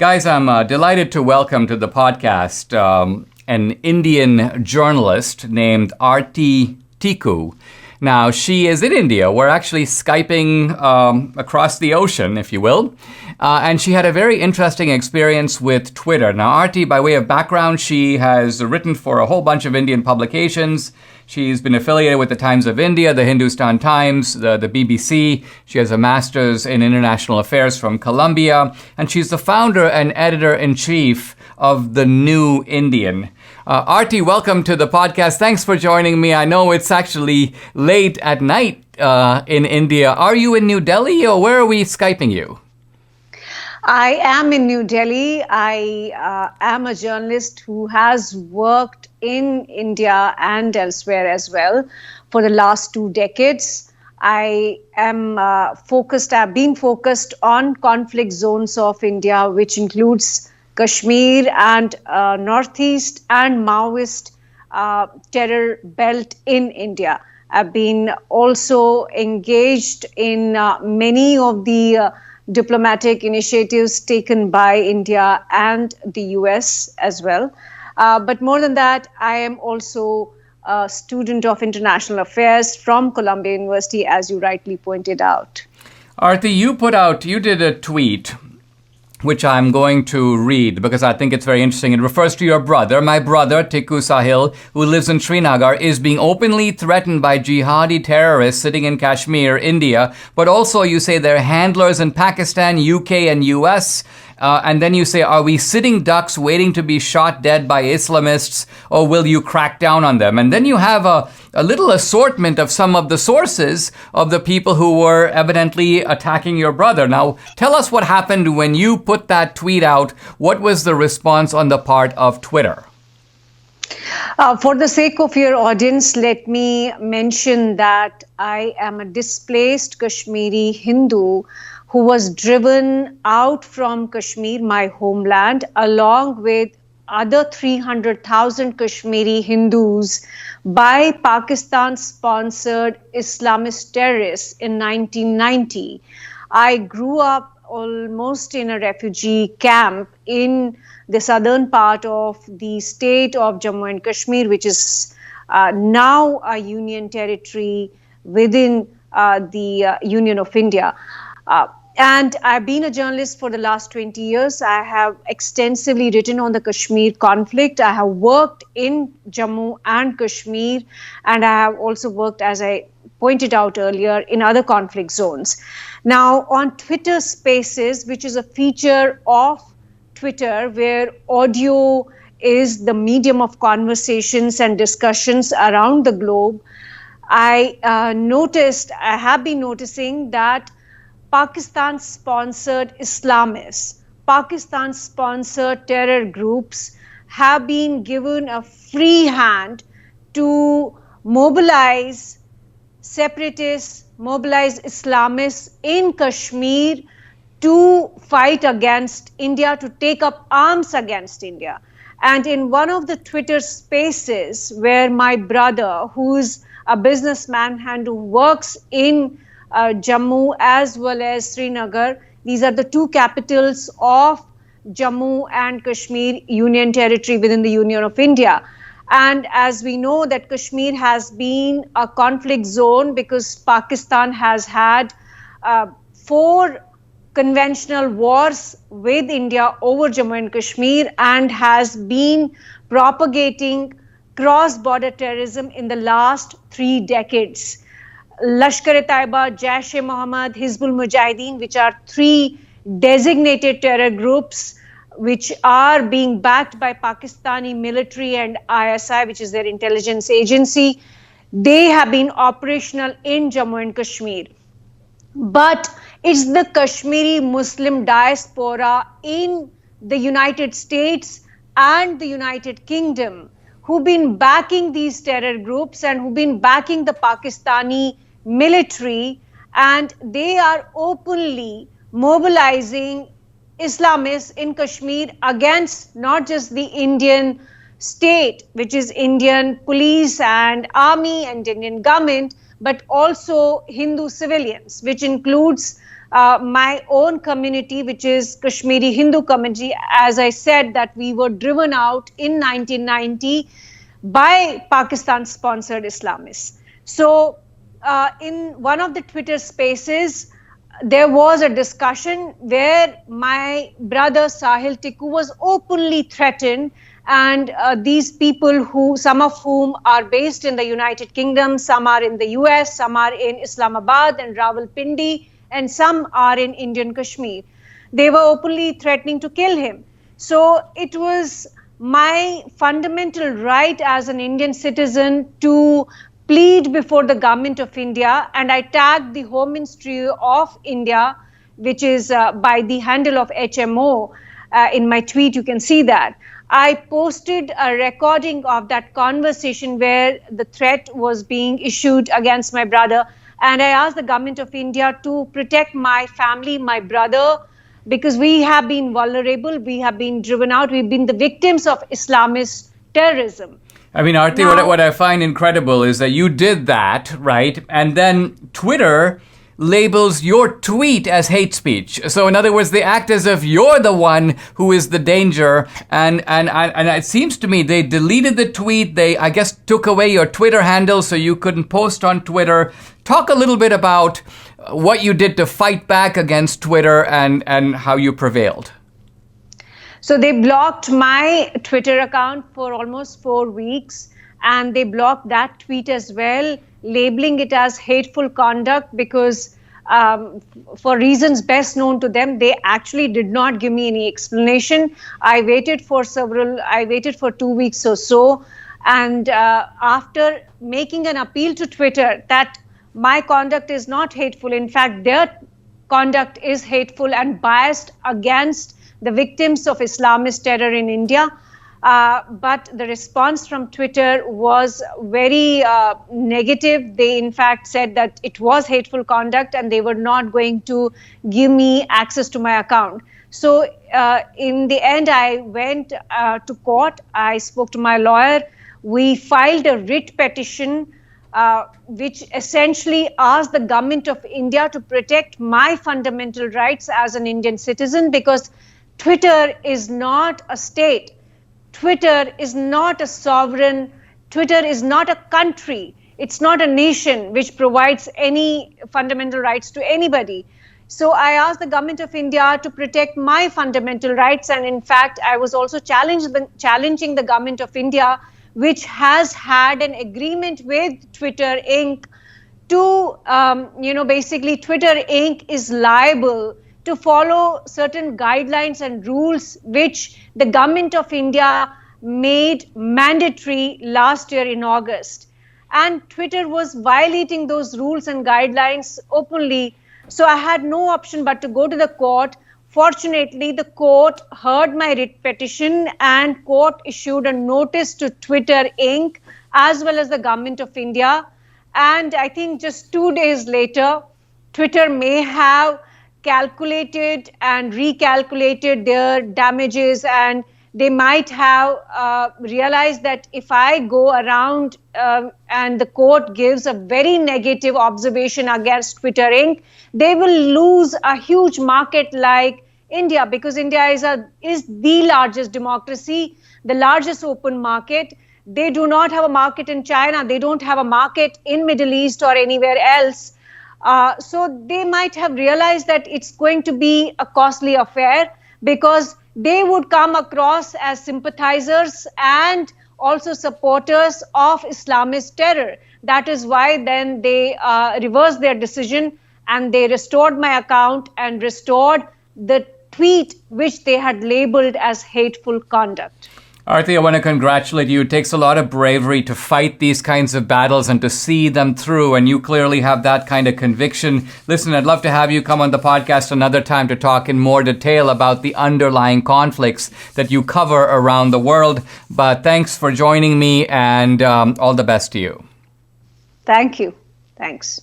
Guys, I'm delighted to welcome to the podcast an Indian journalist named Aarti Tikoo. Now, she is in India. We're actually Skyping across the ocean, if you will. And she had a very interesting experience with Twitter. Now, Aarti, by way of background, she has written for a whole bunch of Indian publications. She's been affiliated with the Times of India, the Hindustan Times, the BBC. She has a master's in international affairs from Columbia. And she's the founder and editor-in-chief of The New Indian. Aarti, welcome to the podcast. Thanks for joining me. I know it's actually late at night in India. Are you in New Delhi or where are we Skyping you? I am in New Delhi. I am a journalist who has worked in India and elsewhere as well for the last 2 decades. I am I've been focused on conflict zones of India, which includes Kashmir and Northeast and Maoist terror belt in India. I've been also engaged in many of the diplomatic initiatives taken by India and the US as well. But more than that, I am also a student of international affairs from Columbia University, as you rightly pointed out. Aarti, you did a tweet which I'm going to read because I think it's very interesting. It refers to your brother. My brother, Tikoo Sahil, who lives in Srinagar, is being openly threatened by jihadi terrorists sitting in Kashmir, India. But also you say they're handlers in Pakistan, UK, and US. And then you say, are we sitting ducks waiting to be shot dead by Islamists, or will you crack down on them? And then you have a little assortment of some of the sources of the people who were evidently attacking your brother. Now, tell us what happened when you put that tweet out. What was the response on the part of Twitter? For the sake of your audience, let me mention that I am a displaced Kashmiri Hindu who was driven out from Kashmir, my homeland, along with other 300,000 Kashmiri Hindus by Pakistan-sponsored Islamist terrorists in 1990. I grew up almost in a refugee camp in the southern part of the state of Jammu and Kashmir, which is now a union territory within the Union of India. And I've been a journalist for the last 20 years. I have extensively written on the Kashmir conflict. I have worked in Jammu and Kashmir, and I have also worked, as I pointed out earlier, in other conflict zones. Now, on Twitter Spaces, which is a feature of Twitter where audio is the medium of conversations and discussions around the globe, I have been noticing that Pakistan-sponsored Islamists, Pakistan-sponsored terror groups have been given a free hand to mobilize separatists, mobilize Islamists in Kashmir to fight against India, to take up arms against India. And in one of the Twitter Spaces where my brother, who's a businessman and who works in Jammu as well as Srinagar. These are the two capitals of Jammu and Kashmir Union Territory within the Union of India. And as we know that Kashmir has been a conflict zone because Pakistan has had 4 conventional wars with India over Jammu and Kashmir and has been propagating cross-border terrorism in the last 3 decades. Lashkar-e-Taiba, Jaish-e-Mohammed, Hizbul Mujahideen, which are 3 designated terror groups which are being backed by Pakistani military and ISI, which is their intelligence agency. They have been operational in Jammu and Kashmir. But it's the Kashmiri Muslim diaspora in the United States and the United Kingdom who've been backing these terror groups and who've been backing the Pakistani military, and they are openly mobilizing Islamists in Kashmir against not just the Indian state, which is Indian police and army and Indian government, but also Hindu civilians, which includes my own community, which is Kashmiri Hindu community. As I said, that we were driven out in 1990 by Pakistan-sponsored Islamists. So in one of the Twitter spaces, there was a discussion where my brother Sahil Tikoo was openly threatened, and these people, some of whom are based in the United Kingdom, some are in the US, some are in Islamabad and Rawalpindi, and some are in Indian Kashmir. They were openly threatening to kill him. So it was my fundamental right as an Indian citizen to plead before the government of India, and I tagged the Home Ministry of India, which is by the handle of HMO. In my tweet, you can see that. I posted a recording of that conversation where the threat was being issued against my brother, and I asked the government of India to protect my family, my brother, because we have been vulnerable, we have been driven out, we've been the victims of Islamist terrorism. I mean, Aarti, Now, what I find incredible is that you did that, right? And then Twitter labels your tweet as hate speech. So in other words, they act as if you're the one who is the danger. And it seems to me they deleted the tweet. They, I guess, took away your Twitter handle so you couldn't post on Twitter. Talk a little bit about what you did to fight back against Twitter and how you prevailed. So they blocked my Twitter account for almost 4 weeks, and they blocked that tweet as well, labeling it as hateful conduct because for reasons best known to them, they actually did not give me any explanation. I waited for 2 weeks or so, and after making an appeal to Twitter that my conduct is not hateful, in fact, their conduct is hateful and biased against the victims of Islamist terror in India. But the response from Twitter was very negative. They, in fact, said that it was hateful conduct and they were not going to give me access to my account. So in the end, I went to court. I spoke to my lawyer. We filed a writ petition which essentially asked the government of India to protect my fundamental rights as an Indian citizen, because Twitter is not a state. Twitter is not a sovereign. Twitter is not a country. It's not a nation which provides any fundamental rights to anybody. So I asked the government of India to protect my fundamental rights. And in fact, I was also challenging the government of India, which has had an agreement with Twitter Inc. to, basically Twitter Inc. is liable to follow certain guidelines and rules which the government of India made mandatory last year in August. And Twitter was violating those rules and guidelines openly. So I had no option but to go to the court. Fortunately, the court heard my writ petition and court issued a notice to Twitter Inc. as well as the government of India. And I think just 2 days later, Twitter may have calculated and recalculated their damages, and they might have realized that if I go around and the court gives a very negative observation against Twitter Inc., they will lose a huge market like India, because India is the largest democracy, the largest open market. They do not have a market in China. They don't have a market in Middle East or anywhere else. So they might have realized that it's going to be a costly affair, because they would come across as sympathizers and also supporters of Islamist terror. That is why then they reversed their decision and they restored my account and restored the tweet which they had labeled as hateful conduct. Aarti, I want to congratulate you. It takes a lot of bravery to fight these kinds of battles and to see them through, and you clearly have that kind of conviction. Listen, I'd love to have you come on the podcast another time to talk in more detail about the underlying conflicts that you cover around the world. But thanks for joining me, and all the best to you. Thank you. Thanks.